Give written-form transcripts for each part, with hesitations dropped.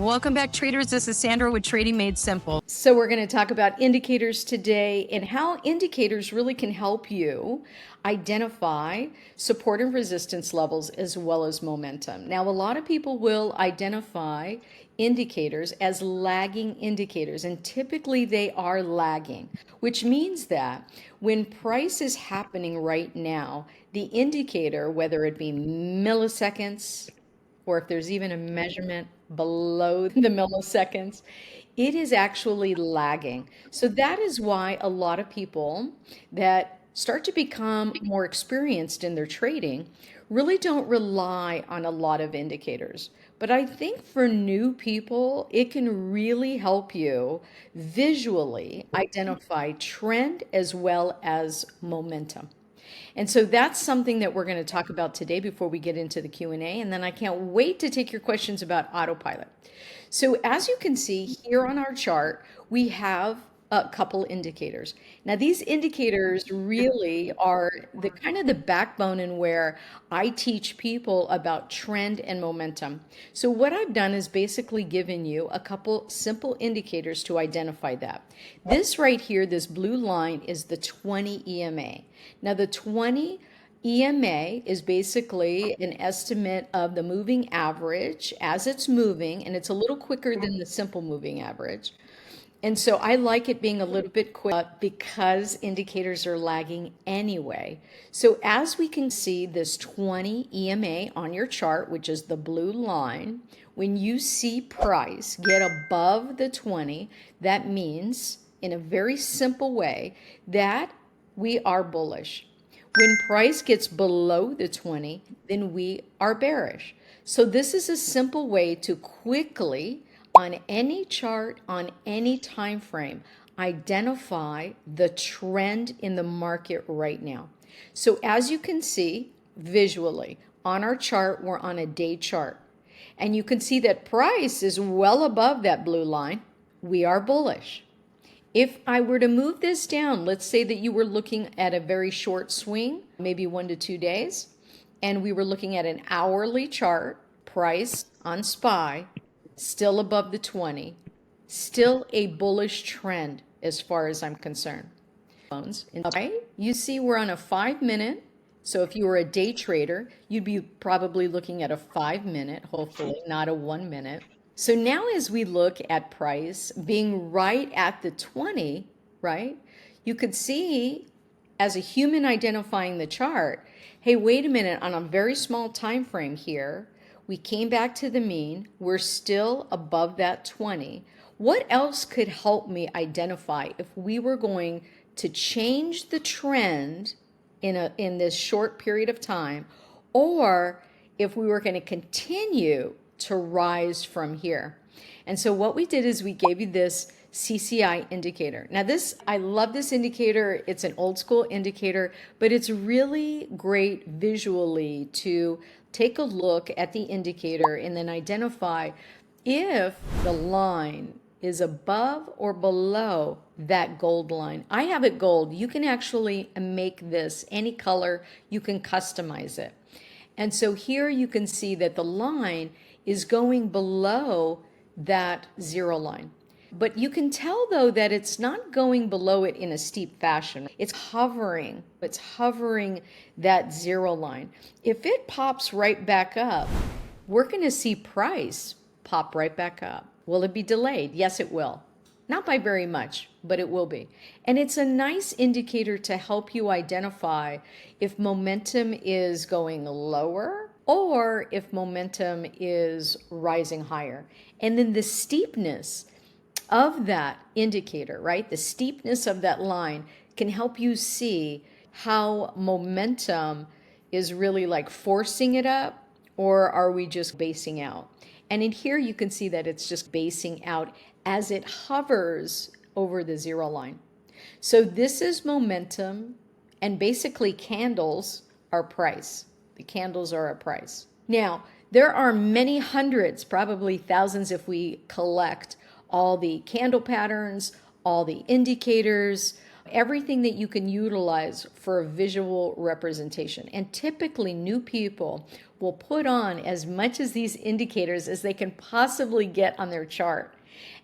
Welcome back, traders. This is Sandra with Trading Made Simple. So we're going to talk about indicators today and how indicators really can help you identify support and resistance levels as well as momentum. Now, a lot of people will identify indicators as lagging indicators, and typically they are lagging, which means that when price is happening right now, the indicator, whether it be milliseconds, or if there's even a measurement below the milliseconds, it is actually lagging. So that is why a lot of people that start to become more experienced in their trading really don't rely on a lot of indicators. But I think for new people, it can really help you visually identify trend as well as momentum. And so that's something that we're going to talk about today before we get into the Q&A. And then I can't wait to take your questions about autopilot. So as you can see here on our chart, we have a couple indicators. Now these indicators really are the kind of the backbone in where I teach people about trend and momentum. So what I've done is basically given you a couple simple indicators to identify that. This right here, this blue line, is the 20 EMA. Now the 20 EMA is basically an estimate of the moving average as it's moving, and it's a little quicker than the simple moving average. And so I like it being a little bit quick because indicators are lagging anyway. So as we can see this 20 EMA on your chart, which is the blue line, when you see price get above the 20, that means in a very simple way that we are bullish. When price gets below the 20, then we are bearish. So this is a simple way to quickly, on any chart, on any time frame, identify the trend in the market right now. So as you can see visually on our chart, we're on a day chart, and you can see that price is well above that blue line. We are bullish. If I were to move this down, let's say that you were looking at a very short swing, maybe 1 to 2 days, and we were looking at an hourly chart, price on SPY, still above the 20, still a bullish trend as far as I'm concerned. You see we're on a 5-minute, so if you were a day trader, you'd be probably looking at a 5-minute, hopefully not a 1 minute. So now as we look at price being right at the 20, right, you could see as a human identifying the chart, hey, wait a minute, on a very small time frame here, we came back to the mean, we're still above that 20. What else could help me identify if we were going to change the trend in this short period of time, or if we were going to continue to rise from here? And so what we did is we gave you this CCI indicator. Now I love this indicator. It's an old school indicator, but it's really great visually to take a look at the indicator and then identify if the line is above or below that gold line. I have it gold. You can actually make this any color. You can customize it. And so here you can see that the line is going below that zero line. But you can tell though that it's not going below it in a steep fashion. It's hovering that zero line. If it pops right back up, we're going to see price pop right back up. Will it be delayed? Yes, it will. Not by very much, but it will be. And it's a nice indicator to help you identify if momentum is going lower or if momentum is rising higher. And then the steepness of that indicator, right? The steepness of that line can help you see how momentum is really like forcing it up, or are we just basing out? And in here you can see that it's just basing out as it hovers over the zero line. So this is momentum, and basically candles are price. The candles are a price. Now, there are many hundreds, probably thousands if we collect all the candle patterns, all the indicators, everything that you can utilize for a visual representation. And typically new people will put on as much as these indicators as they can possibly get on their chart.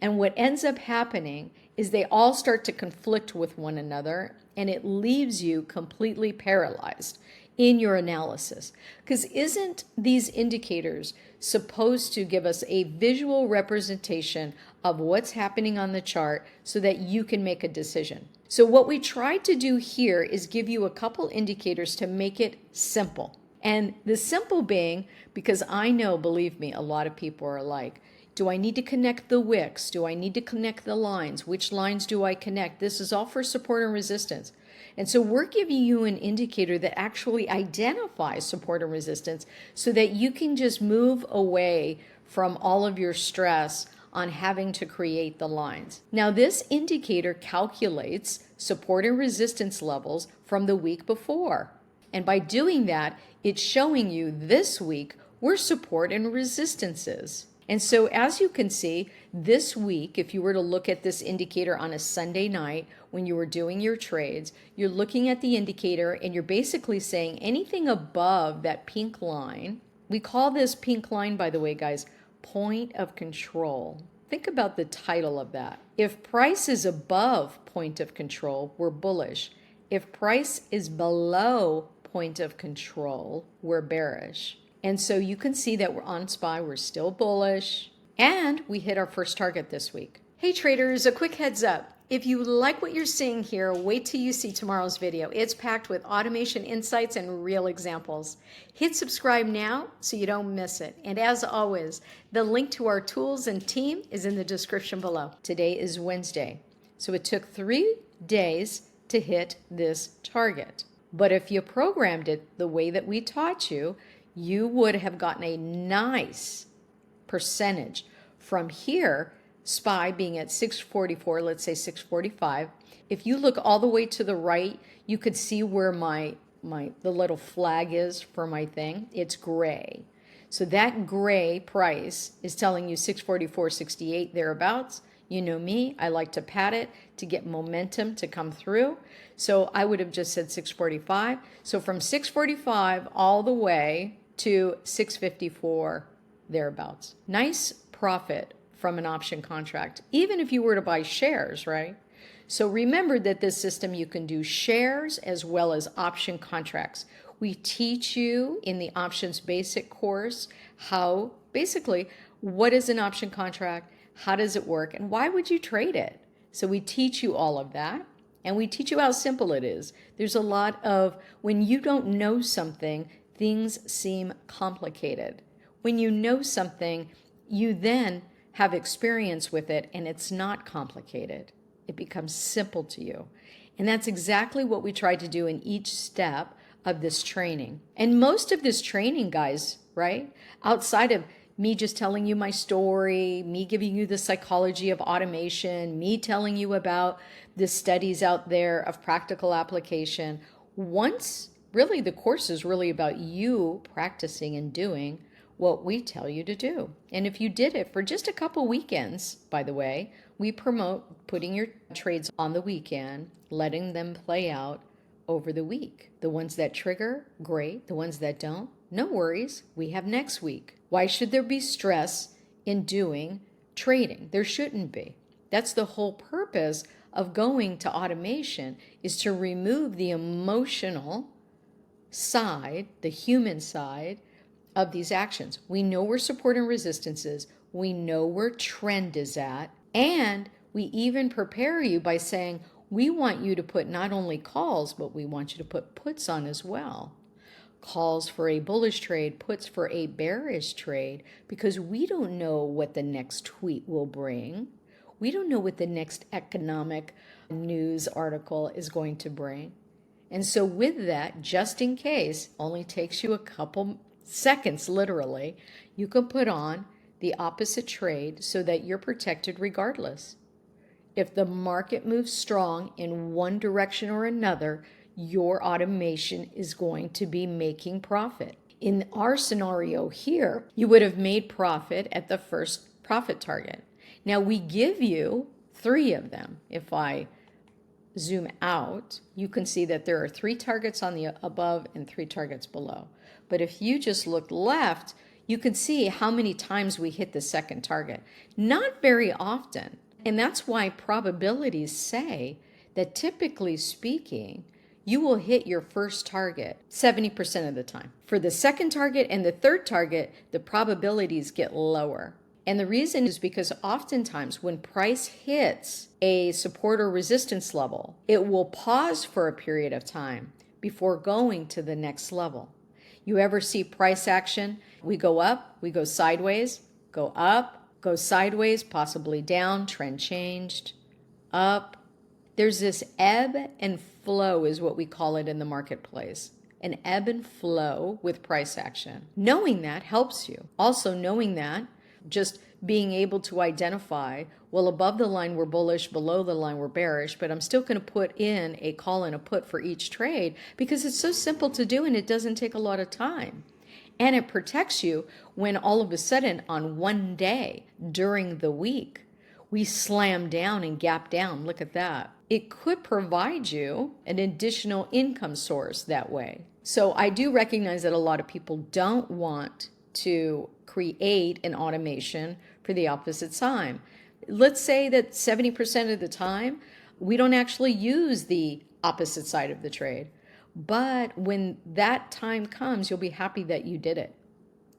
And what ends up happening is they all start to conflict with one another, and it leaves you completely paralyzed in your analysis. Because isn't these indicators supposed to give us a visual representation of what's happening on the chart so that you can make a decision? So what we tried to do here is give you a couple indicators to make it simple. And the simple being, because I know, believe me, a lot of people are like, do I need to connect the wicks? Do I need to connect the lines? Which lines do I connect? This is all for support and resistance. And so we're giving you an indicator that actually identifies support and resistance so that you can just move away from all of your stress on having to create the lines. Now this indicator calculates support and resistance levels from the week before. And by doing that, it's showing you this week where support and resistance is. And so as you can see, this week, if you were to look at this indicator on a Sunday night when you were doing your trades, you're looking at the indicator and you're basically saying anything above that pink line. We call this pink line, by the way, guys, point of control. Think about the title of that. If price is above point of control, we're bullish. If price is below point of control, we're bearish. And so you can see that we're on SPY, we're still bullish, and we hit our first target this week. Hey traders, a quick heads up. If you like what you're seeing here, wait till you see tomorrow's video. It's packed with automation insights and real examples. Hit subscribe now so you don't miss it. And as always, the link to our tools and team is in the description below. Today is Wednesday, so it took 3 days to hit this target. But if you programmed it the way that we taught you, you would have gotten a nice percentage from here, SPY being at 644, let's say 645. If you look all the way to the right, you could see where the little flag is for my thing. It's gray. So that gray price is telling you 644.68 thereabouts. You know me, I like to pad it to get momentum to come through. So I would have just said 645. So from 645 all the way to 654 thereabouts. Nice profit from an option contract, even if you were to buy shares, right? So remember that this system, you can do shares as well as option contracts. We teach you in the options basic course how, basically, what is an option contract, how does it work, and why would you trade it? So we teach you all of that, and we teach you how simple it is. There's a lot of, when you don't know something, things seem complicated. When you know something, you then have experience with it, and it's not complicated. It becomes simple to you. And that's exactly what we try to do in each step of this training. And most of this training, guys, right, outside of me just telling you my story, me giving you the psychology of automation, me telling you about the studies out there of practical application, once really the course is really about you practicing and doing what we tell you to do. And if you did it for just a couple weekends, by the way, we promote putting your trades on the weekend, letting them play out over the week. The ones that trigger, great. The ones that don't, no worries. We have next week. Why should there be stress in doing trading? There shouldn't be. That's the whole purpose of going to automation, is to remove the emotional side, the human side of these actions. We know where support and resistance is. We know where trend is at. And we even prepare you by saying, we want you to put not only calls, but we want you to put puts on as well. Calls for a bullish trade, puts for a bearish trade, because we don't know what the next tweet will bring. We don't know what the next economic news article is going to bring. And so with that, just in case, only takes you a couple seconds, literally, you can put on the opposite trade so that you're protected regardless. If the market moves strong in one direction or another, your automation is going to be making profit. In our scenario here, you would have made profit at the first profit target. Now we give you 3 of them. If I zoom out, you can see that there are 3 targets on the above and 3 targets below. But if you just look left, you can see how many times we hit the second target. Not very often. And that's why probabilities say that typically speaking, you will hit your first target 70% of the time. For the second target and the third target, the probabilities get lower. And the reason is because oftentimes when price hits a support or resistance level, it will pause for a period of time before going to the next level. You ever see price action? We go up, we go sideways, go up, go sideways, possibly down, trend changed, up. There's this ebb and flow is what we call it in the marketplace. An ebb and flow with price action. Knowing that helps you. Also knowing that, just being able to identify, well, above the line we're bullish, below the line we're bearish, but I'm still going to put in a call and a put for each trade because it's so simple to do and it doesn't take a lot of time. And it protects you when all of a sudden on one day during the week, we slam down and gap down. Look at that. It could provide you an additional income source that way. So I do recognize that a lot of people don't want to create an automation for the opposite time. Let's say that 70% of the time, we don't actually use the opposite side of the trade. But when that time comes, you'll be happy that you did it.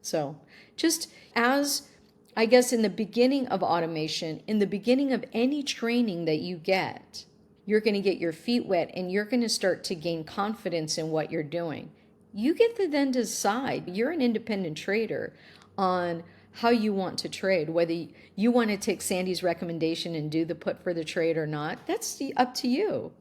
So just as, I guess, in the beginning of automation, in the beginning of any training that you get, you're going to get your feet wet and you're going to start to gain confidence in what you're doing. You get to then decide, you're an independent trader, on how you want to trade, whether you want to take Sandy's recommendation and do the put for the trade or not. That's up to you.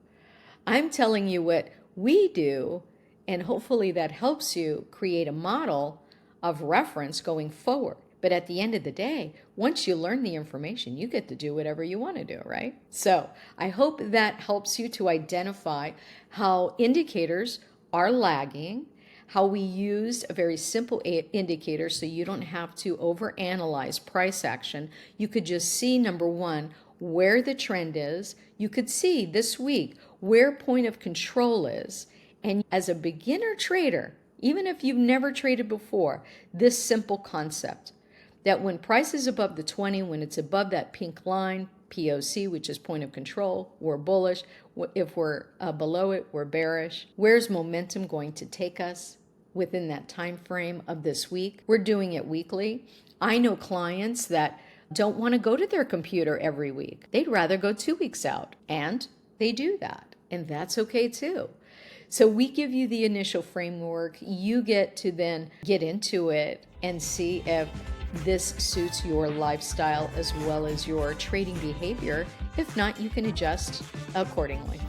I'm telling you what we do, and hopefully that helps you create a model of reference going forward. But at the end of the day, once you learn the information, you get to do whatever you want to do, right? So I hope that helps you to identify how indicators are lagging, how we used a very simple indicator so you don't have to overanalyze price action. You could just see, number one, where the trend is. You could see this week where point of control is. And as a beginner trader, even if you've never traded before, this simple concept that when price is above the 20, when it's above that pink line, POC, which is point of control, we're bullish. If we're below it, we're bearish. Where's momentum going to take us within that time frame of this week? We're doing it weekly. I know clients that don't want to go to their computer every week. They'd rather go 2 weeks out, and they do that, and that's okay too. So we give you the initial framework. You get to then get into it and see if this suits your lifestyle as well as your trading behavior. If not, you can adjust accordingly.